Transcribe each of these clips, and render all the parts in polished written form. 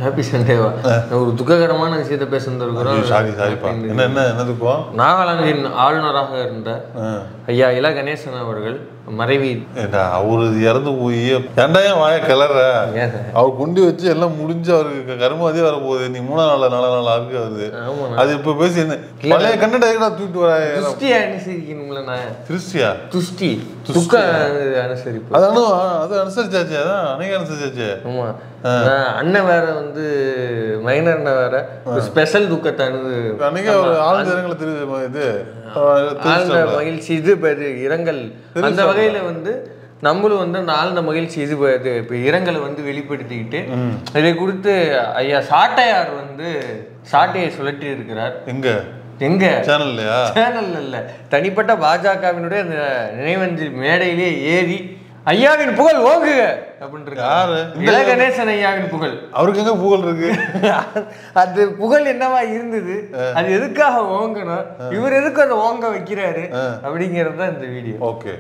Happy சண்டேவா? ஒரு துக்ககரமான விஷயத்த பேச வந்திருக்கிறோம். என்ன துக்கம்? நாகாலாந்தின் ஆளுநராக இருந்த ஐயா இல கணேசன் அவர்கள் மறைவி. அவரு இறந்து போய் ஏண்டாயம் வாய கிளற அவர் கொண்டு வச்சு எல்லாம் முடிஞ்சு அவருக்கு கருமாதியே வரப்போகுது. நீ 3 நாள் ஆகுது வருது. அது இப்ப பேசி என்ன பழைய கண்டா தூக்கிட்டு வர அனுசரிக்கணும்ல. திருஷ்டியா? துஷ்டி துக்க அனுசரிப்பு. அது அனுசரிச்சாச்சு. அதான் அன்னைக்கு அனுசரிச்சாச்சு. ஆமா. அண்ணன் வேற வந்து மைனர் வேற ஸ்பெஷல் துக்கத்தை அன்னைக்கு அவர் ஆழ்ந்த இரங்கல் இது ஆழ்ந்த மகிழ்ச்சி இது இரங்கல். அந்த வகையில வந்து நம்மளும் வந்து அந்த ஆழ்ந்த மகிழ்ச்சி இது இப்போ இரங்கலை வந்து வெளிப்படுத்திக்கிட்டு இதை குறித்து ஐயா சாட்டையார் வந்து சாட்டையை சுழற்றி இருக்கிறார். எங்க சேனல்ல இல்ல, தனிப்பட்ட பாஜகவினுடைய அந்த நினைவஞ்சலி மேடையிலே ஏறி ஐயாவின் புகழ் ஓங்குக அப்படின்னு இல கணேசன் ஐயாவின் புகழ். அவருக்கு எங்க புகழ் இருக்கு? அது புகழ் என்னவா இருந்தது, அது எதுக்காக ஓங்கணும், இவர் எதுக்கு அதை ஓங்க வைக்கிறாரு அப்படிங்கிறது தான் இந்த வீடியோ. ஓகே.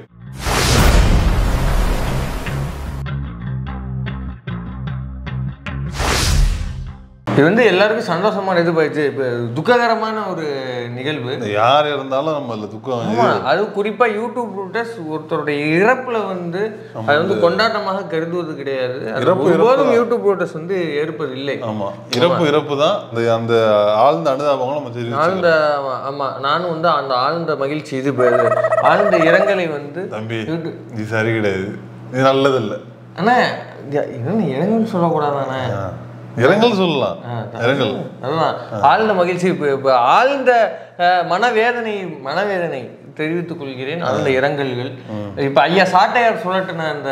இது வந்து எல்லாருக்கும் சந்தோஷமான இது போயிடுச்சு. இப்போ துக்ககரமான ஒரு நிகழ்வு. யார் இருந்தாலும் நம்ம துக்கம். அது குறிப்பா யூடியூப் ரூட்டர்ஸ் ஒருத்தருடைய இறப்புல வந்து அது வந்து கொண்டாட்டமாக கருதுவது கிடையாது. ஒருபோதும் யூடியூப் ரூட்டர்ஸ் வந்து ஏற்பது இல்லை. ஆமா, இறப்பு தான் அந்த ஆழ்ந்த அனுதாபங்களும் நம்ம தெரியும். ஆழ்ந்த ஆமா, நானும் வந்து அந்த ஆழ்ந்த மகிழ்ச்சி இது ஆழ்ந்த இரங்கலை வந்து தம்பி இது சரி கிடையாது, இது நல்லது இல்லை அண்ணா. இரங்கல் சொல்லக்கூடாதானே? இரங்கல் சொல்லலாம். இரங்கல் அதுதான் ஆழ்ந்த மகிழ்ச்சி. இப்போ ஆழ்ந்த மனவேதனை தெரிவித்துக் கொள்கிறேன். ஆழ்ந்த இரங்கல்கள். இப்ப ஐயா சாட்டையார் சுழட்டின அந்த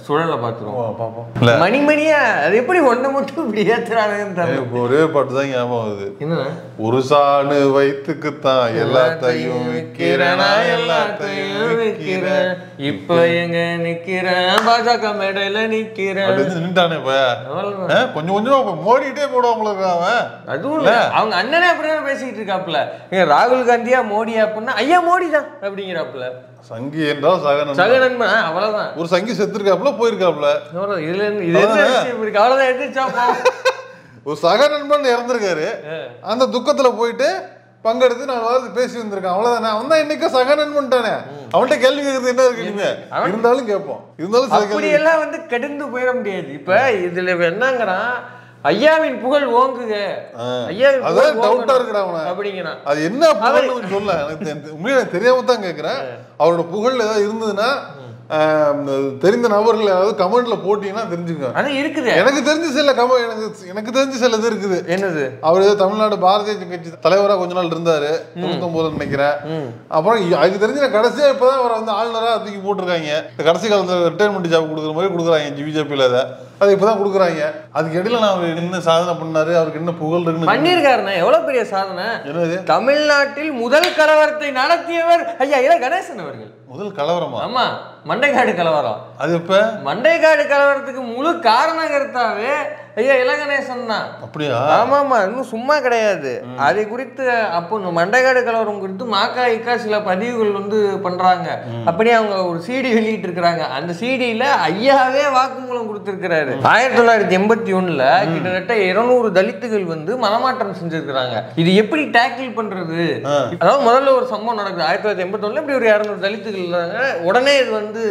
சுழலை பார்த்துருவோம். மணிமணியா அது எப்படி ஒண்ணு மட்டும் இப்படி ஏத்துறாங்கன்னு தெரியல. ஒரே பாட்டு தான் ஞாபகம் வருது. என்ன? ஒரு சாணு வயிற்றுக்குத்தான் எல்லாத்தையும் விற்கிறேன், எல்லாத்தையும் விற்கிறேன், இப்ப எங்க நிக்கிறேன், பாஜக மேடையில நிக்கிறேன் நின்றானே. இப்ப கொஞ்சம் கொஞ்சம் மோடிட்டே போடுவாங்களுக்கு அவன். அதுவும் இல்ல, அவங்க அண்ணனே அப்படிதான் பேசிக்கிட்டு இருக்காப்புல. ராகுல் காந்தியா மோடியா அப்படின்னா ஐயா மோடி தான் அப்படிங்கிறாப்புல. சங்கி என்றால் சகநன்மன். அவ்வளவுதான். ஒரு சங்கி செத்துருக்காப்புல, போயிருக்காப்புல. இதுல இருக்கு அவ்வளவுதான். எதிர்ச்சா ஒரு சகநன்மன் இறந்திருக்காரு. அந்த துக்கத்துல போயிட்டு பங்கெடுத்து நான் பேசி வந்திருக்கேன். அவ்வளவுதானே. அவன் தான் இன்னைக்கு சகநன்மன்ட்டானே. அவன்கிட்ட கேள்வி கேட்கறது என்ன இருக்கு? நீங்க இருந்தாலும் கேட்போம். இருந்தாலும் அப்படி எல்லாம் வந்து கெடுந்து போயிட முடியாது. இப்ப இதுல என்னங்கிறான், ஐயாவின் புகழ் ஓங்குக, ஐயாவின் டவுட்டா இருக்குடா அப்படிங்கிறான். அது என்ன புகழ்னு சொல்ல எனக்கு உண்மையில தெரியாம தான் கேட்கிறேன். அவரோட புகழ் ஏதாவது இருந்ததுன்னா தெரிந்த நபர்கள் ஏதாவது கமெண்ட்ல போட்டீங்கன்னா தெரிஞ்சுக்கோங்க. அது இருக்குது. எனக்கு தெரிஞ்ச சில இது இருக்குது. என்னது? அவர் தமிழ்நாடு பாரதிய கட்சி தலைவரா கொஞ்ச நாள் இருந்தாரு, 99 நினைக்கிறேன். அப்புறம் அதுக்கு தெரிஞ்ச கடைசியா இப்பதான் அவரை வந்து ஆளுநரா தூக்கி போட்டிருக்காங்க. கடைசி காலத்துல ரிட்டையர்மெண்ட் ஜாப் கொடுக்குற மாதிரி கொடுக்குறாங்க பிஜேபியில. அதை இப்பதான் கொடுக்குறாங்க. அதுக்கு இடையில நான் என்ன சாதனை பண்ணாரு, அவருக்கு என்ன புகழ் இருக்குன்னு பண்ணிருக்காருண்ணா. எவ்வளவு பெரிய சாதனை. என்னது? தமிழ்நாட்டில் முதல் கலவரத்தை நடத்தியவர் ஐயா இல கணேசன் அவர்கள். முதல் கலவரமா? ஆமா, மண்டைக்காடு கலவரம். அது இப்ப மண்டைக்காடு கலவரத்துக்கு முழு காரணகர்த்தாவே ஐயா இல கணேசன் தான். அப்படியா? ஆமா ஆமா, இன்னும் சும்மா கிடையாது. அதை குறித்து அப்போ மண்டைக்காடு கலவரம் குறித்து மக சில பதிவுகள் வந்து பண்றாங்க. அப்படியே அவங்க ஒரு சிடி வெளியிட்டு இருக்கிறாங்க. அந்த சிடியில ஐயாவே வாக்குமூலம் கொடுத்திருக்கிறாரு. 1981ல கிட்டத்தட்ட 200 தலித்துகள் வந்து மனமாற்றம் செஞ்சிருக்கிறாங்க. இது எப்படி டேக்கிள் பண்றது? அதாவது முதல்ல ஒரு சம்பவம் நடக்குது 1981ல. இப்படி ஒரு 200 தலித்துகள் உடனே இது வந்து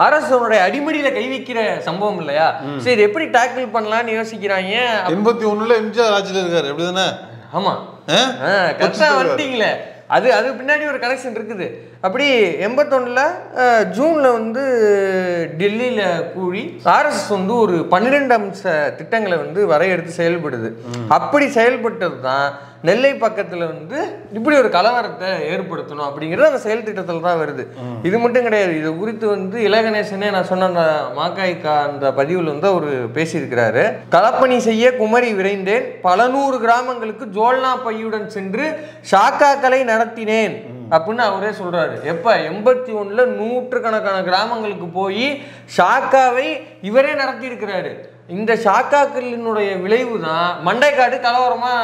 அரசனுடைய அடிமடியில கை வைக்கிற சம்பவம் இல்லையா? சரி, எப்படி டேக்கிள் பண்ணலாம்னு யோசிக்கிறாங்க. 81ல எம்ஜிஆர் ஆட்சியில் இருக்காரு. அப்படிதானே? ஆமா, கரெக்டா வந்துட்டீங்களே. அது பின்னாடி ஒரு கனெக்ஷன் இருக்குது. அப்படி 81ல ஜூன்ல வந்து டெல்லியில கூடி ஆர்எஸ்எஸ் வந்து ஒரு 12 அம்ச திட்டங்களை வந்து வரையறுத்து செயல்படுது. அப்படி செயல்பட்டது தான் நெல்லை பக்கத்துல வந்து இப்படி ஒரு கலவரத்தை ஏற்படுத்தணும் அப்படிங்கிறது அந்த செயல் திட்டத்தில் தான் வருது. இது மட்டும் கிடையாது. இது குறித்து வந்து இல கணேசனே நான் சொன்ன அந்த மக அந்த பதிவில் வந்து அவர் பேசியிருக்கிறாரு. களப்பணி செய்ய குமரி விரைந்தேன், பல 100 கிராமங்களுக்கு ஜோல்னா பையுடன் சென்று ஷாக்காக்களை நடத்தினேன் அப்படின்னு அவரே சொல்றாரு. எப்ப 81ல 100கணக்கான கிராமங்களுக்கு போய் ஷாக்காவை இவரே நடத்தி இருக்கிறாரு. இந்த ஷாக்காக்களினுடைய விளைவு தான் மண்டைக்காடு கலவரமா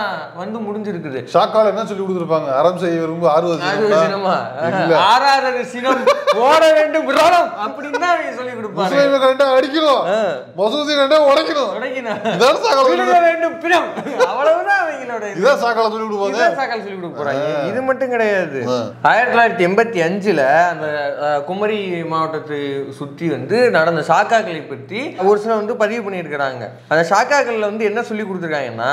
வந்து முடிஞ்சிருக்குது. ஷாக்கால என்ன சொல்லி கொடுத்துருப்பாங்க? அறம் செய்ய விரும்பு 60 சினமா, 6வது சினம் ஓட வேண்டும் அப்படின்னு தான் அவங்க சொல்லி கொடுப்பாங்க. அடிக்கணும், மசூதி உடைக்கணும், வேண்டும் பிணம், அவ்வளவுதான் அவங்களோட இதான் சாக்கால சொல்லி கொடுப்பாங்க. சாக்கால சொல்லி கொடுக்க போறாங்க. இது மட்டும் கிடையாது. 1985 அந்த குமரி மாவட்டத்தை சுற்றி வந்து நடந்த ஷாக்காக்களை பற்றி ஒரு சில வந்து பதிவு பண்ணியிருக்காங்க. அந்த ஷாக்காக்கள்ல வந்து என்ன சொல்லி கொடுத்துருக்காங்கன்னா,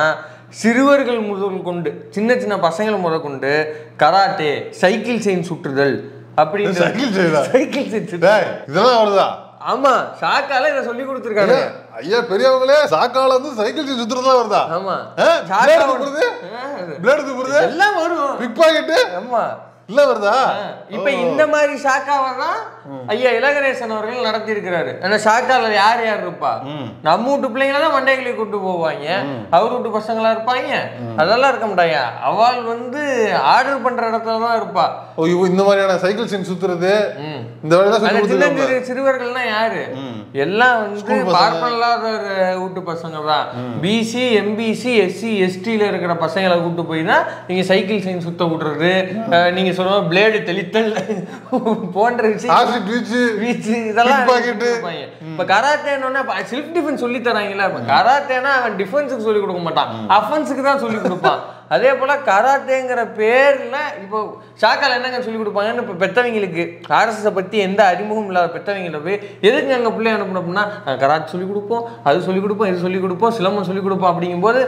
சிறுவர்கள் முதல் கொண்டு சின்ன சின்ன பசங்களை முதல் கொண்டு கராத்தே, சைக்கிள் செயின் சுற்றுதல் அப்படின்னு சைக்கிள் செயின் இதெல்லாம் வருதா? ஆமா, ஷாக்கால இதை சொல்லி கொடுத்துருக்காங்க. ஐயா பெரியவங்களே ஷாக்கால வந்து சைக்கிள் செயின் சுற்றுறதா வருதா? ஆமா, பிளேட் துப்புறது எல்லாம் வரும். பிக் பாக்கெட் ஆமா இல்ல வருதா? இப்ப இந்த மாதிரி ஷாக்காவதான் ஐயா இலகணேசன் அவர்கள் நடத்தி இருக்கிறாரு. ஆனா ஷாக்கால யார் யார் இருப்பா? நம்ம வீட்டு பிள்ளைங்கள தான் மண்டைகளை கூட்டு போவாங்க, அவர் வீட்டு பசங்களா இருப்பாங்க, அதெல்லாம் இருக்க மாட்டாங்க. அவள் வந்து ஆர்டர் பண்ற இடத்துலதான் இருப்பா. இந்த மாதிரியான சைக்கிள் செயின் சுத்துறது இந்த சின்ன சிறுவர்கள்னா யாரு? எல்லாம் வந்து பார்ப்பல்லாத வீட்டு பசங்க தான். பிசி, எம்பிசி, எஸ்சி, எஸ்டில இருக்கிற பசங்களை கூட்டு போய் தான் நீங்க சைக்கிள் செயின் சுத்த விடுறது, நீங்க சொல்லுவோம் பிளேடு தெளித்தல் போன்ற இதெல்லாம். இப்ப கராத்தேன்னா செல்ஃப் டிஃபென்ஸ் சொல்லி தராங்கல்ல. கராத்தேனா அவன் டிஃபென்ஸுக்கு சொல்லி கொடுக்க மாட்டான், அஃபென்ஸுக்கு தான் சொல்லி கொடுப்பான். அதே போல கராத்தேங்கிற பேர்ல இப்போ ஷாக்கால என்னங்க சொல்லி கொடுப்பாங்கன்னு இப்ப பெற்றவங்களுக்கு ஆர்எஸ்எஸ் பத்தி எந்த அறிமுகம் இல்லாத பெற்றவங்களை போய் எதுக்கு அங்க பிள்ளை அனுப்பணும்னா கராத்தே சொல்லி கொடுப்போம், அது சொல்லி கொடுப்போம், இது சொல்லி கொடுப்போம், சிலம்பம் சொல்லி கொடுப்போம். அப்படிங்கும்போது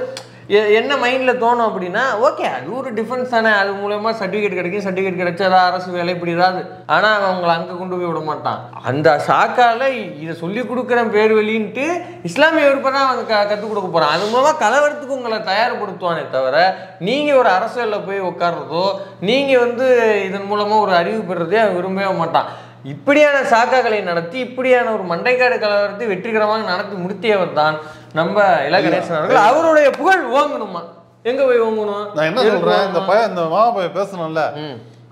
என்ன மைண்டில் தோணும் அப்படின்னா, ஓகே அது ஒரு டிஃபென்ஸ் தானே, அது மூலமா சர்டிஃபிகேட் கிடைக்கும், சர்டிஃபிகேட் கிடைச்சா அரசு வேலை இப்படி ஏதாவது. ஆனால் அவங்களை அங்கே கொண்டு போய் விட மாட்டான். அந்த ஷாக்கால இதை சொல்லி கொடுக்குற பேர் வெளின்ட்டு இஸ்லாமிய விருப்பம் தான் அவங்க கற்றுக் கொடுக்க போகிறான். அது மூலமாக கலவரத்துக்கு உங்களை தயார்படுத்துவானே தவிர நீங்கள் ஒரு அரசியலில் போய் உட்கார்றதோ நீங்கள் வந்து இதன் மூலமாக ஒரு அறிவு பெறுறதே அவன் விரும்பவே மாட்டான். இப்படியான சாக்காக்களை நடத்தி இப்படியான ஒரு மண்டைக்காடு கலவரத்தை வெற்றிகரமாக நடத்தி முடித்தியவர் தான் நம்ம இலகணேசன் அவர்கள். அவருடைய புகழ் ஓங்கணுமா? எங்க போய் ஓங்கணும்? நான் என்ன சொல்றேன், இந்த மாமா பையன் பேசணும்ல,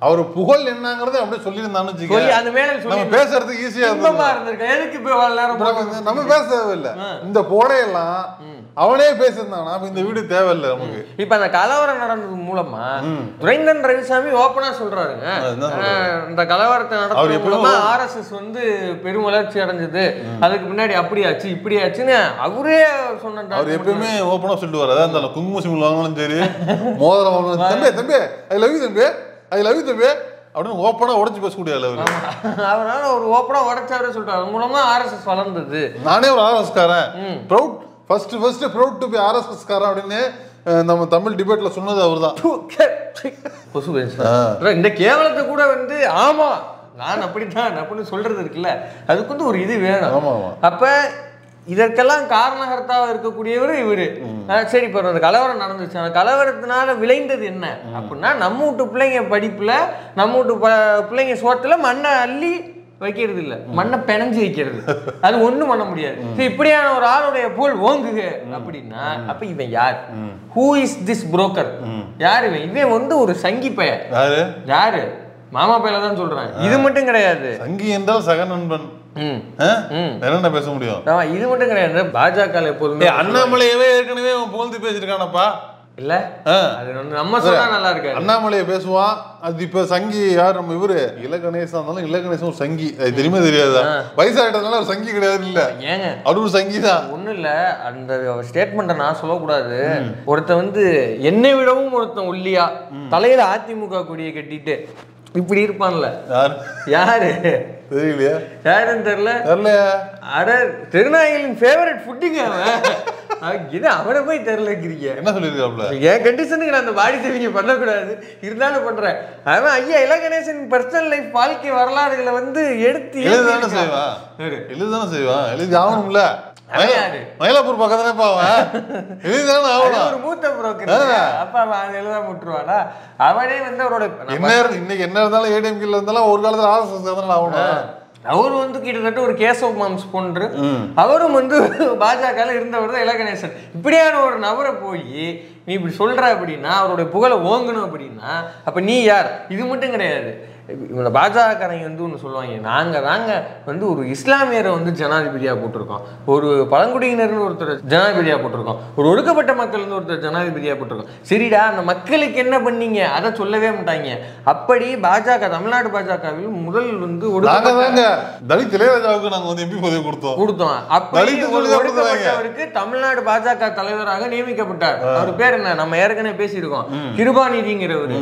அவர் புகழ் என்னங்கறத அப்படியே சொல்லியிருந்தான்னு வச்சுக்கோங்க, அது மேல நம்ம பேசுறதுக்கு ஈஸியா இருந்திருக்கு. எதுக்கு இப்ப நம்ம பேசவே இல்லை, இந்த போடையெல்லாம் அவனே பேசியிருந்தானா இந்த வீடு தேவையில்லை நமக்கு. இப்ப அந்த கலவரம் நடந்தது மூலமா துரைந்தன் ரவிசாமி ஓப்பனா சொல்றாருங்க, இந்த கலவரத்தை நடந்தது மூலமா ஆர்எஸ்எஸ் வந்து பெரும் வளர்ச்சி அடைஞ்சது, அதுக்கு முன்னாடி அப்படியாச்சு இப்படியாச்சுன்னு அவரே சொன்னார். அவர் எப்பவுமே ஓப்பனா சொல்லிட்டு வர, அந்த குங்கும சிமிழ் வாங்கினாலும் சரி, மோதிரம் வாங்கினாலும் தம்பி தம்பி ஐ லவ் யூ தம்பி ஐ லவ் யூ தம்பி அப்படின்னு ஓப்பனா உடச்சு பேசக்கூடிய அளவு. அவரால் ஒரு ஓப்பனா உடச்சாரு சொல்லிட்டாரு. அது மூலமா ஆர்எஸ்எஸ் வளர்ந்தது. நானே ஒரு ஆர்எஸ் காரன், proud first proud to be RSS காரன் அப்படின்னு நம்ம தமிழ் டிபேட்ல சொன்னது அவர்தான். இந்த கேவலத்தை கூட வந்து ஆமா நான் அப்படித்தான் அப்படின்னு சொல்றது இருக்குல்ல, அதுக்கு வந்து ஒரு இது வேணும். அப்ப இதற்கெல்லாம் காரணகர்த்தாவா இருக்கக்கூடியவர் இவரு. சரி, இப்போ அந்த கலவரம் நடந்துச்சு, அந்த கலவரத்தினால விளைந்தது என்ன அப்படின்னா, நம்ம வீட்டு பிள்ளைங்க படிப்புல, நம்ம வீட்டு பிள்ளைங்க சோத்துல மண்ணை அள்ளி வைக்கிறது இல்ல, மண்ணை பிணைஞ்சு வைக்கிறது, அது ஒண்ணும் பண்ண முடியாது. இப்படியான ஒரு ஆளுடைய புகழ் ஓங்குக அப்படின்னா அப்ப இவன் யார்? Who is this broker? யாரு இவன்? இவன் வந்து ஒரு சங்கி பெயர். யாரு? மாமா பையில தான் சொல்றேன். இது மட்டும் கிடையாது, சங்கி என்றால் சக நண்பன். என்ன பேச முடியும்? இது மட்டும் கிடையாது, பாஜக எப்போதுமே அண்ணாமலையவே ஏற்கனவே புகழ்ந்து பேசிருக்கானப்பா இல்ல, அது நம்ம சொன்னா நல்லா இருக்கு. அண்ணாமலையை பேசுவான், அது இப்ப சங்கி யார்? நம்ம இவரு இலகணேசன் இருந்தாலும் இலகணேசன் ஒரு சங்கி, அது தெரியுமா தெரியாதா? வயசாகிட்டதுனால ஒரு சங்கி கிடையாது இல்ல, ஏங்க அது ஒரு சங்கி தான். ஒண்ணும் இல்ல, அந்த ஸ்டேட்மெண்ட்டை நான் சொல்லக்கூடாது. ஒருத்தன் வந்து என்னை விடவும் ஒருத்தன் ஒல்லியா தலையில அதிமுக கொடியை கட்டிட்டு இப்படி இருப்பான்ல, யாரு தெரியலையா? யாருன்னு தெரியல. அட திருநாயகலின் ஃபேவரட் ஃபுட்டுங்க அவன். இது அவரை போய் தெரியலங்கிறீங்க. என்ன சொல்லியிருக்காப்ல? என் கண்டிஷனுக்கு நான் அந்த பாடி சேவிங்க பண்ணக்கூடாது, இருந்தாலும் பண்றேன். அவன் ஐயா இலகணேசன் பர்சனல் லைஃப் வாழ்க்கை வரலாறுகளை வந்து எடுத்து எழுதானே செய்வான். எழுதி ஆகணும்ல. மயிலாப்பூர் பக்கத்துல ஒரு மூத்த புரோக்கர், அப்ப அவன் எழுதாம விட்டுருவானா? அவனே வந்து அவரோட இன்னைக்கு என்ன இருந்தாலும் ஏடிஎம்கேல இருந்தாலும் ஒரு காலத்துல ஆர்எஸ்எஸ் ஆகணும். அவரு வந்து கிட்டத்தட்ட ஒரு கேசவ மாம்ஸ் போன்று அவரும் வந்து பாஜக இருந்தவர் தான் இலகணேசன். இப்படியான ஒரு நபரை போய் நீ இப்படி சொல்ற அப்படின்னா, அவருடைய புகழை ஓங்கணும் அப்படின்னா அப்ப நீ யார்? இது மட்டும் கிடையாது, இவங்க பாஜகக்காரங்க வந்து ஒன்று சொல்லுவாங்க, நாங்கள் தாங்க வந்து ஒரு இஸ்லாமியரை வந்து ஜனாதிபதியாக போட்டிருக்கோம், ஒரு பழங்குடியினர்னு ஒருத்தர் ஜனாதிபதியாக போட்டிருக்கோம், ஒரு ஒடுக்கப்பட்ட மக்கள் வந்து ஒருத்தர் ஜனாதிபதியாக போட்டிருக்கோம். சரிடா, அந்த மக்களுக்கு என்ன பண்ணீங்க அதை சொல்லவே மாட்டாங்க. அப்படி பாஜக, தமிழ்நாடு பாஜகவில் முதல் வந்து தலித் இளையராஜாவுக்கு நாங்கள் வந்து எம்பி பதவி கொடுத்தோம். அப்படி ஒடுக்கப்பட்டவருக்கு தமிழ்நாடு பாஜக தலைவராக நியமிக்கப்பட்டார். அவர் பேர் என்ன, நம்ம ஏற்கனவே பேசியிருக்கோம், கிருபாநிதிங்கிறவர்.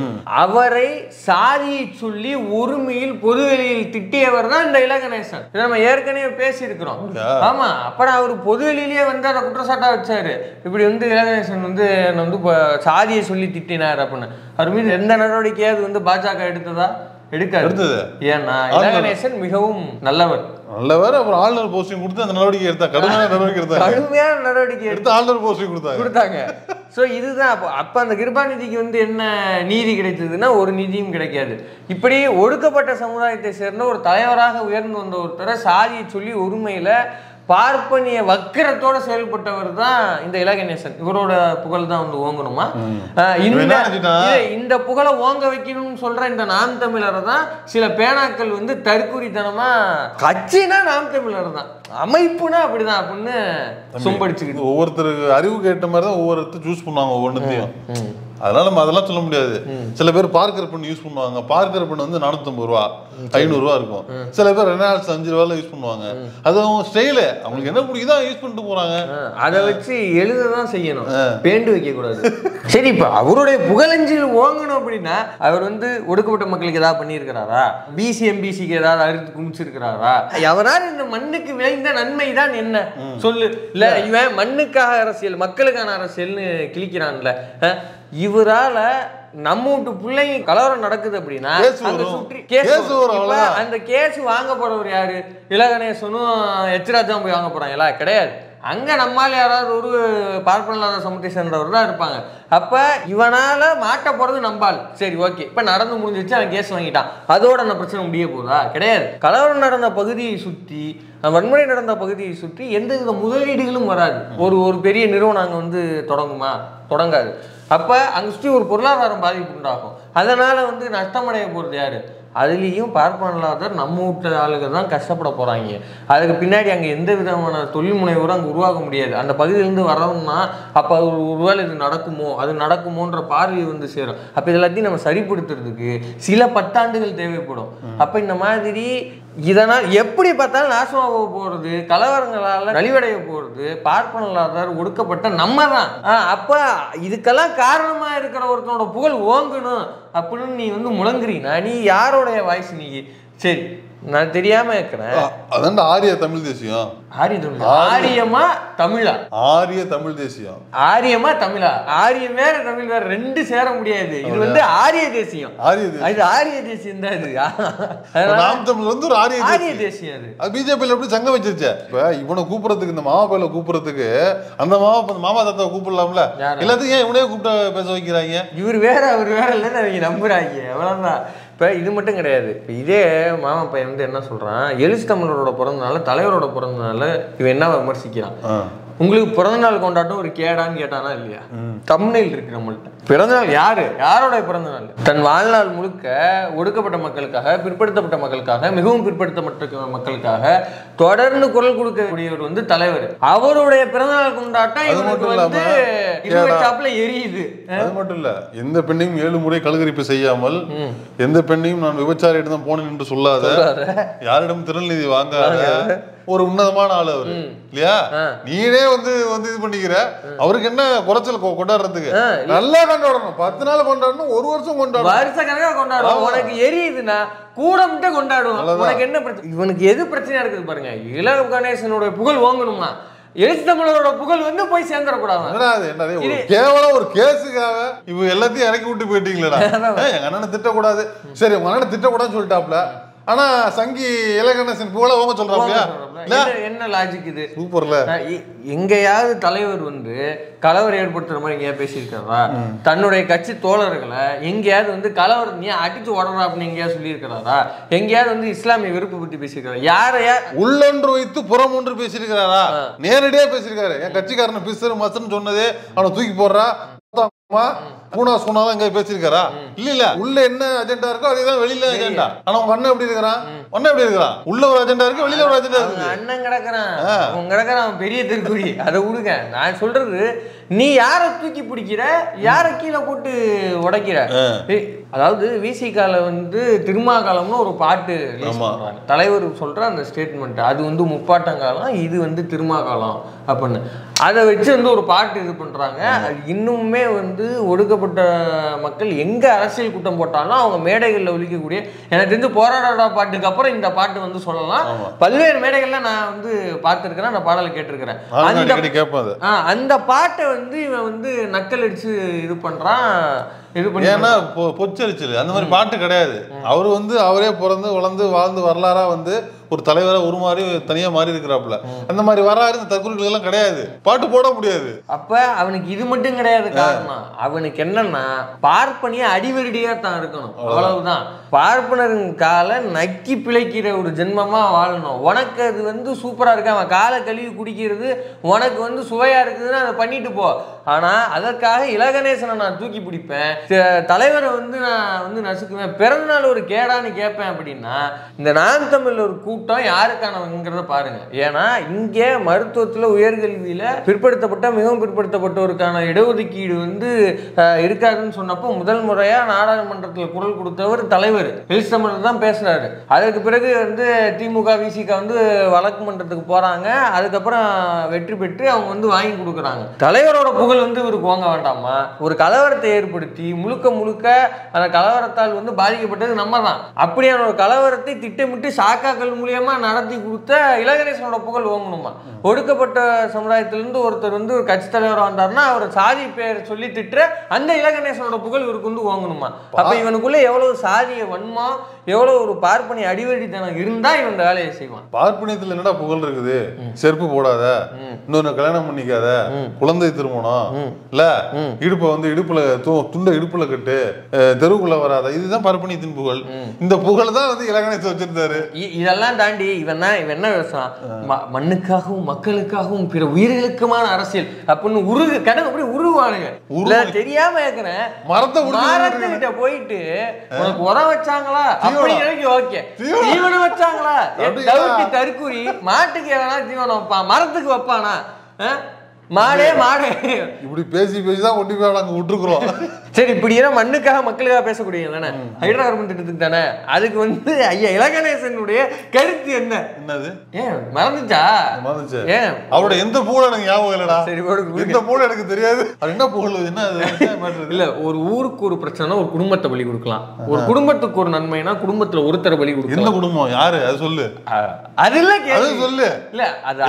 அவரை சாதியை சொல்லி ஒருமையில் பொதுவெளியில் திட்டியவர் தான் இந்த இலகணேசன். நம்ம ஏற்கனவே பேசியிருக்கிறோம். ஆமா, அப்புறம் அவர் பொதுவெளியிலேயே வந்து அதை குற்றச்சாட்டா வச்சாரு, இப்படி வந்து இலகணேசன் வந்து வந்து சாதியை சொல்லி திட்டினார் அப்படின்னு. அவர் மீது எந்த நடவடிக்கையாவது வந்து பாஜக எடுத்ததா? எடுக்காது. ஏன்னா இலகணேசன் மிகவும் நல்லவர். அப்புறம் ஆளுநர் போஸ்டிங் கொடுத்து அந்த நடவடிக்கை எடுத்தா, கடுமையான நடவடிக்கை எடுத்து ஆளுநர் போஸ்டிங் கொடுத்தாங்க. ஸோ இதுதான் அப்போ அந்த கிருபாநிதிக்கு வந்து என்ன நீதி கிடைத்ததுன்னா ஒரு நீதியும் கிடைக்காது. இப்படி ஒடுக்கப்பட்ட சமுதாயத்தை சேர்ந்த ஒரு தலைவராக உயர்ந்து வந்த ஒருத்தரை சாதியை சொல்லி ஒருமையில பார்ப்பனிய வக்கிரத்தோட செயல்பட்டவர் தான் இந்த இலகணேசன். இவரோட புகழ் தான் வந்து ஓங்கணுமா? இந்த புகழை ஓங்க வைக்கணும்னு சொல்ற இந்த நாம் தமிழரை தான் சில பேனாக்கள் வந்து தற்குறித்தனமா, கட்சினா நாம் தமிழர் தான், அமைப்புனா அப்படிதான் அப்படின்னு சொம்படிச்சுக்கிட்டு ஒவ்வொருத்தருக்கு அறிவு கேட்ட மாதிரி தான் ஒவ்வொருத்தர் சூஸ் பண்ணுவாங்க ஒவ்வொன்றுத்தையும். அதனால நம்ம அதெல்லாம் சொல்ல முடியாது. சில பேர் பார்க்கர் பண்ணி யூஸ் பண்ணுவாங்க. பார்க்கர் பண்ண வந்து 450 ரூபா 500 ரூபா இருக்கும். சில பேர் ரெனால்ட்ஸ் 5 ரூபாயில யூஸ் பண்ணுவாங்க. அது அவங்க ஸ்டைலு, அவங்களுக்கு என்ன பிடிக்குதோ யூஸ் பண்ணிட்டு போறாங்க. அதை வச்சு எழுததான் செய்யணும், பேண்டு வைக்க கூடாது. சரி, இப்ப அவருடைய புகழஞ்சில் ஓங்கணும் அப்படின்னா அவர் வந்து ஒடுக்கப்பட்ட மக்களுக்கு ஏதாவது பண்ணியிருக்கிறாரா? பிசி எம்பிசிக்கு ஏதாவது அறுத்து குமிச்சிருக்கிறாரா? அவரால் இந்த மண்ணுக்கு விளைந்த நன்மை தான் என்ன சொல்லு. இல்ல இவன் மண்ணுக்காக அரசியல், மக்களுக்கான அரசியல்னு கிழிக்கிறான்ல, இவரால நம்ம வீட்டு பிள்ளைங்க கலவரம் நடக்குது அப்படின்னா அந்த கேஸ் வாங்க போறவர் யாரு? இலகணேசனும் எச்ராஜாவும் போய் வாங்க போறாங்களா? கிடையாது. அங்க நம்மால யாராவது ஒரு பார்ப்பனில்லாத சமூகத்தை சேர்ந்தவர் தான் இருப்பாங்க. அப்ப இவனால மாட்ட போறது நம்பால். சரி, ஓகே, இப்ப நடந்து முடிஞ்சிச்சு, அவன் கேஸ் வாங்கிட்டான், அதோட அந்த பிரச்சனை முடிய போதா? கிடையாது. கலவரம் நடந்த பகுதியை சுற்றி, வன்முறை நடந்த பகுதியை சுற்றி எந்த வித முதலீடுகளும் வராது. ஒரு பெரிய நிறுவனம் அங்க வந்து தொடங்குமா? தொடங்காது. அப்ப அங்க சுற்றி ஒரு பொருளாதாரம் பாதிப்பு உண்டாகும். அதனால வந்து நஷ்டமடைய போறது யாரு? அதுலேயும் பார்ப்பனில்லாதவர் நம்ம வீட்டு ஆளுங்க தான் கஷ்டப்பட போகிறாங்க. அதுக்கு பின்னாடி அங்கே எந்த விதமான தொழில் முனைவரும் அங்கே உருவாக்க முடியாது. அந்த பகுதியிலேருந்து வரணும்னா அப்போ ஒருவேளை இது நடக்குமோ, அது நடக்குமோன்ற பார்வை வந்து சேரும். அப்போ இதெல்லாத்தையும் நம்ம சரிப்படுத்துறதுக்கு சில பத்தாண்டுகள் தேவைப்படும். அப்போ இந்த மாதிரி இதனால் எப்படி பார்த்தாலும் நாசமாக போகிறது, கலவரங்களால் நலிவடைய போகிறது பார்ப்பனில்லாதவர் ஒடுக்கப்பட்ட நம்ம தான். அப்போ இதுக்கெல்லாம் காரணமாக இருக்கிற ஒருத்தனோட புகழ் ஓங்கணும் அப்படின்னு நீ வந்து முழங்குறீனா நீ யாரோடைய வாய்ஸ்? நீ சரி, நான் தெரியாம இருக்கிறேன். அதான் ஆரிய தமிழ் தேசியம். ஆரியமா தமிழா? ஆரிய தமிழ் தேசியம். ஆரியமா தமிழா? ஆரியம் வேற, தமிழ் வேற, ரெண்டு சேர முடியாது. இது வந்து ஆரிய தேசியம். இது ஆரிய தேசியம் தான். இது நாம் தமிழ் வந்து ஒரு ஆரிய தேசியம். அது பிஜேபியில் எப்படி சங்கம் வச்சிருச்சு. இப்ப இவனை கூப்பிடுறதுக்கு, இந்த மாமா பையில கூப்பிடுறதுக்கு அந்த மாமா தாத்தாவை கூப்பிடலாம்ல, எல்லாத்துக்கும் ஏன் இவனே கூப்பிட்டு பேச வைக்கிறாங்க? இவர் வேற அவர் வேற இல்லைன்னு அவங்க நம்புறாங்க, அவ்வளவுதான். இப்போ இது மட்டும் கிடையாது. இப்போ இதே மாமா பையன் வந்து என்ன சொல்கிறான், எழுச்சி தமிழரோட பிறந்தனால, தலைவரோட பிறந்தனால இவன் என்ன விமர்சிக்கிறான், உங்களுக்கு பிறந்தநாள் கொண்டாட்டம் ஒரு கேடான்னு கேட்டானா இல்லையா? தம்ப்நெயில் இருக்கு நம்மள்ட்ட. பிறந்தநாள் யாரு, யாரோட பிறந்தநாள்? தன் வாழ்நாள் முழுக்க ஒடுக்கப்பட்ட மக்களுக்காக, பிற்படுத்தப்பட்ட மக்களுக்காக, மிகவும் பிற்படுத்தப்பட்ட மக்களுக்காக தொடர்ந்து குரல் கொடுக்கக்கூடியவர் வந்து தலைவர். அவருடைய பிறந்தநாள் கொண்டாட்டம் இவனுக்கு வந்து எரியுது. அது மட்டும் இல்ல, எந்த பெண்ணையும் 7 முறை கழுகரிப்பு செய்யாமல், எந்த பெண்ணையும் நான் விபச்சாரியிடம் தான் போனேன் என்று சொல்லாத, யாரிடம் திருநீதி வாங்காத ஒரு உன்னதமான ஆளு அவரு இல்லையா? நீனே வந்து இது பண்ணிக்கிற, அவருக்கு என்ன குறைச்சல் கொண்டாடுறதுக்கு? நல்லா கொண்டாடணும், 10 நாள் கொண்டாடணும், 1 வருஷம் கொண்டாடணும், வருஷ கணக்கா கொண்டாடுவோம். உனக்கு எரியுதுன்னா கூட மட்டும் கொண்டாடுவோம். உனக்கு என்ன பிரச்சனை? இவனுக்கு எது பிரச்சனையா இருக்குது பாருங்க. இலகணேசனோட புகழ் ஓங்கணுமா, எழுச்சி தமிழரோட புகழ் வந்து போய் சேர்ந்துடக்கூடாது. கேவலம் ஒரு கேஸுக்காக இவ எல்லாத்தையும் இறக்கி விட்டு போயிட்டீங்களா? எங்க அண்ணனை திட்டக்கூடாது, சரி உங்க அண்ணனை திட்டக்கூடாதுன்னு சொல்லிட்டாப்ல, ஆனா சங்கி இலகணேசன் புகழ ஓங்க சொல்றாங்க. என்ன லாஜிக் இது? சூப்பர்ல. எங்கேயாவது தலைவர் வந்து கலவரம் ஏற்படுத்துற மாதிரி எங்கேயாவது பேசியிருக்காரா? தன்னுடைய கட்சி தோழர்களை எங்கேயாவது வந்து கலவரம் நீ அடிச்சு ஓடுறா அப்படின்னு எங்கேயாவது சொல்லியிருக்கிறாரா? எங்கேயாவது வந்து இஸ்லாமிய வெறுப்பு பற்றி பேசியிருக்காரா? யாரையா உள்ளொன்று வைத்து புறம் ஒன்று பேசியிருக்கிறாரா? நேரடியா பேசியிருக்காரு. என் கட்சிக்காரனை பிசரு மசன்னு சொன்னதே அவனை தூக்கி போடுறா, பூனா சொன்னாலும் எங்க பேசிருக்காரா? இல்ல உள்ள என்ன அஜெண்டா இருக்கோ அதேதான் வெளியில அஜெண்டா. ஆனா உங்க அண்ணன் எப்படி இருக்கிறான்? அண்ணன் எப்படி இருக்கிறான்? உள்ள ஒரு அஜெண்டா இருக்கு, வெளியில ஒரு அஜெண்டா இருக்கு. அண்ணன் கிடக்குறான், அவன் கிடக்குறான் பெரிய திருக்குறி. அதை விடுங்க. நான் சொல்றது, நீ யார தூக்கி பிடிக்கிற, யார கீழே போட்டு உடைக்கிற. அதாவது விசிகால வந்து திருமாகாலம்னு ஒரு பாட்டு தலைவர் சொல்ற அந்த ஸ்டேட்மெண்ட், அது வந்து முப்பாட்டங்காலம், இது வந்து திருமாகாலம் அப்படின்னு அதை வச்சு வந்து ஒரு பாட்டு இது பண்றாங்க. இன்னுமே வந்து ஒடுக்கப்பட்ட மக்கள் எங்க அரசியல் கூட்டம் போட்டாலும் அவங்க மேடைகள்ல ஒலிக்கக்கூடிய, எனக்கு தெரிஞ்சு போராடாடா பாட்டுக்கு அப்புறம் இந்த பாட்டு வந்து சொல்லலாம். பல்வேறு மேடைகள்ல நான் வந்து பார்த்திருக்கிறேன், அந்த பாடலை கேட்டிருக்கிறேன். அந்த பாட்டை வந்து இவன் வந்து நக்கல் அடிச்சு இது பண்றான். ஏன்னா பொச்சரிச்சல் அந்த மாதிரி பாட்டு கிடையாது. அவரு வந்து அவரே பிறந்து வளர்ந்து வாழ்ந்து வரலாறா வந்து ஒரு தலைவரை ஒரு மாதிரி தனியா மாறி இருக்கிறாப்புல. அந்த மாதிரி வராரு இந்த தற்கொலைகள் எல்லாம் கிடையாது, பாட்டு போட முடியாது. அப்ப அவனுக்கு இது மட்டும் கிடையாது காரணம். அவனுக்கு என்னன்னா பார்ப்பனிய அடிவருடியா தான் இருக்கணும், அவ்வளவுதான். பார்ப்பனரின் காலை நக்கி பிழைக்கிற ஒரு ஜென்மமா வாழணும். உனக்கு அது வந்து சூப்பரா இருக்கு, அவன் காலை கழுவி குடிக்கிறது உனக்கு வந்து சுவையா இருக்குதுன்னு அதை பண்ணிட்டு போ. ஆனா அதற்காக இலகணேசனை நான் தூக்கி பிடிப்பேன், தலைவரை வந்து நான் வந்து நசுக்குவேன், பிறந்த நாள் ஒரு கேடான்னு கேட்பேன் அப்படின்னா இந்த நாம் தமிழ்ல ஒரு கூட்டம் யாருக்கானவங்கிறத பாருங்க. ஏன்னா இங்கே மருத்துவத்துல உயர்கல்வியில பிற்படுத்தப்பட்ட மிகவும் பிற்படுத்தப்பட்டவருக்கான இடஒதுக்கீடு வந்து இருக்காதுன்னு சொன்னப்போ முதல் முறையா நாடாளுமன்றத்தில் குரல் கொடுத்தவர் தலைவர் எலிசமர் தான் பேசுறாரு. அதுக்கு பிறகு வந்து திமுக விசிக வந்து வழக்கு மன்றத்துக்கு போறாங்க. அதுக்கப்புறம் வெற்றி பெற்று அவங்க வந்து வாங்கி கொடுக்குறாங்க. தலைவரோட புகழ் வந்து இவருக்கு வாங்க வேண்டாமா? ஒரு கலவரத்தை ஏற்படுத்தி முழுக்க முழுக்க அந்த கலவரத்தால் வந்து பாதிக்கப்பட்டது நம்ம தான். அப்படியான ஒரு கலவரத்தை திட்டமிட்டு சாக்காக்கள் மூலியமா நடத்தி கொடுத்த இலகணேசனோட புகழ் வாங்கணுமா? ஒடுக்கப்பட்ட சமுதாயத்திலிருந்து ஒருத்தர் வந்து ஒரு கட்சி தலைவர் வந்தாருன்னா அவர் சாதி பேர் சொல்லி திட்டுற அந்த இலகணேசனோட புகழ் இவருக்கு வந்து வாங்கணுமா? அப்ப இவனுக்குள்ள எவ்வளவு சாதிய வன்மா, எவ்வளவு ஒரு பார்ப்பனிய அடிவடித்தனம் இருந்தா இவன் வேலையை செய்வான். பார்ப்பனியத்துல என்னடா புகழ் இருக்குது? செருப்பு போடாத, இன்னொன்னு கல்யாணம் பண்ணிக்காத, குழந்தை திருமணம் இல்ல, இடுப்ப வந்து இடுப்புல துண்ட இடுப்புல கட்டு, தெருவுக்குள்ள வராத, இதுதான் பார்ப்பனியத்தின் புகழ். இந்த புகழ் தான் வந்து இலகணேசன் வச்சிருந்தாரு. இதெல்லாம் தாண்டி இவன் என்ன பேசுறான்? மண்ணுக்காகவும் மக்களுக்காகவும் பிற உயிர்களுக்குமான அரசியல் அப்படின்னு அப்படி உருவானுங்க. தெரியாம இருக்கிறேன், மரத்தை போயிட்டு உனக்கு உரம் வச்சாங்களா ஓகே, தீவனம் வச்சாங்களா, தற்கூரி மாட்டுக்கு எவனா தீவனம் வைப்பான், மரத்துக்கு வைப்பானா? மாடே மாடே இப்படி பேசி பேசிதான் கொண்டு போய் நாங்க விட்டுருக்குறோம். சரி, இப்படி மண்ணுக்காக மக்களுக்காக பேசக்கூடிய தானே ஹைட்ரோ கார்பன் திட்டத்துக்கு தானே. அதுக்கு வந்து ஐயா இலகணேசனுடைய கருத்து என்னது? ஏன் மறந்துச்சா? ஏன் அவரோட எந்த புகழ் எனக்கு ஞாபகம் இல்லடா. சரி, எந்த புகழ் எனக்கு தெரியாது. அது என்ன புகழ்? என்ன இல்ல, ஒரு ஊருக்கு ஒரு பிரச்சனை ஒரு குடும்பத்தை பலி கொடுக்கலாம், ஒரு குடும்பத்துக்கு ஒரு நன்மைனா குடும்பத்துல ஒருத்தர் பலி கொடுக்கலாம். என்ன குடும்பம்? யாரு அது சொல்லு. அது இல்ல, அது சொல்லு. இல்ல, அது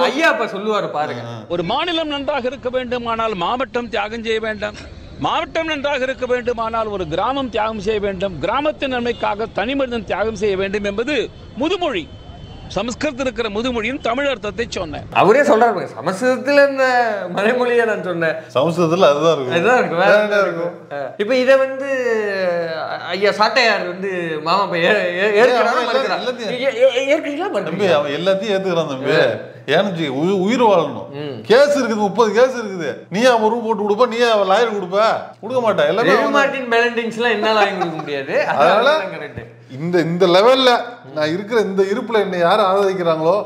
ஐயா அப்ப சொல்லுவாரு பாருங்க. ஒரு மாநிலம் நன்றாக இருக்க வேண்டுமானால் மாவட்டம் தியாகம் செய்ய வேண்டும், மாவட்டம் நன்றாக இருக்க வேண்டுமானால் ஒரு கிராமம் தியாகம் செய்ய வேண்டும், கிராமத்தின் நன்மைக்காக தனி மனிதன் தியாகம் செய்ய வேண்டும் என்பது முதுமொழி. சமஸ்கிருதத்தில் இருக்கிற முதுமொழியின் தமிழ் அர்த்தத்தை சொன்னேன். அவரே சொல்றாரு, சமஸ்கிருதத்துல இந்த மறைமொழியை நான் சொன்னேன், சமஸ்கிருதத்துல அதுதான் இருக்கும். இப்ப இதை வந்து ஐயா சாட்டையார் வந்து மாமா எல்லாத்தையும் ஏத்துக்கிறான் தம்பி. ஏன்னு உயிர் வாழணும். கேஸ் இருக்குது, 30 கேஸ் இருக்குது. நீ அவன் ரூம் போட்டு கொடுப்ப, நீ லாயர் கொடுப்ப? கொடுக்க மாட்டா. எல்லாமே என்ன வாங்கி கொடுக்க முடியாது. அதனால இந்த லெவல்ல நான் இருக்கிற இந்த இருப்புல என்ன யாரு ஆதரிக்கிறாங்களோ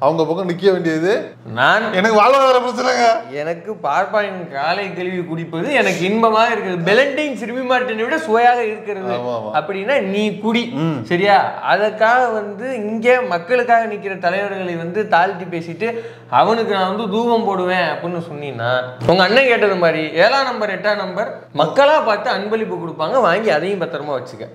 அவங்க பக்கம் நிக்க வேண்டியது. நான் எனக்கு வாழ்வாதார பிரச்சனைங்க. எனக்கு பார்ப்பாயின் காலை கழுவி குடிப்பது எனக்கு இன்பமா இருக்குது. பெலண்டைன் சிறுமி மார்ட்டினை விட சுவையாக இருக்கிறது அப்படின்னா நீ குடி, சரியா? அதற்காக வந்து இங்கே மக்களுக்காக நிக்கிற தலைவர்களை வந்து தாழ்த்தி பேசிட்டு அவனுக்கு நான் வந்து தூபம் போடுவேன் அப்படின்னு சொன்னீங்கன்னா, உங்க அண்ணன் கேட்டது மாதிரி 7ஆம் நம்பர் 8ஆம் நம்பர் மக்களா பார்த்து அன்பளிப்பு கொடுப்பாங்க, வாங்கி அதையும் பத்திரமா வச்சுக்க.